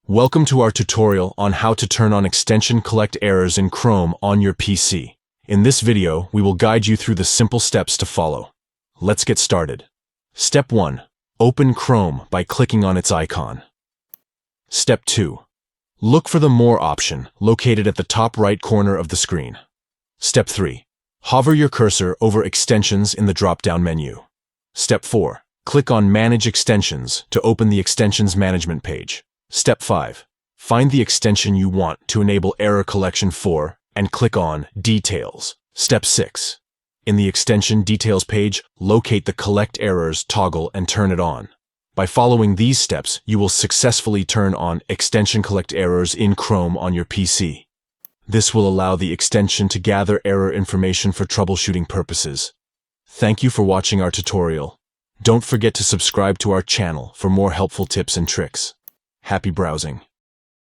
Welcome to our tutorial on how to turn on extension collect errors in Chrome on your PC. In this video, we will guide you through the simple steps to follow. Let's get started. Step 1. Open Chrome by clicking on its icon. Step 2. Look for the More option located at the top right corner of the screen. Step 3. Hover your cursor over Extensions in the drop-down menu. Step 4. Click on Manage Extensions to open the Extensions Management page. Step 5. Find the extension you want to enable error collection for and click on Details. Step 6. In the Extension Details page, locate the Collect Errors toggle and turn it on. By following these steps, you will successfully turn on Extension Collect Errors in Chrome on your PC. This will allow the extension to gather error information for troubleshooting purposes. Thank you for watching our tutorial. Don't forget to subscribe to our channel for more helpful tips and tricks. Happy browsing.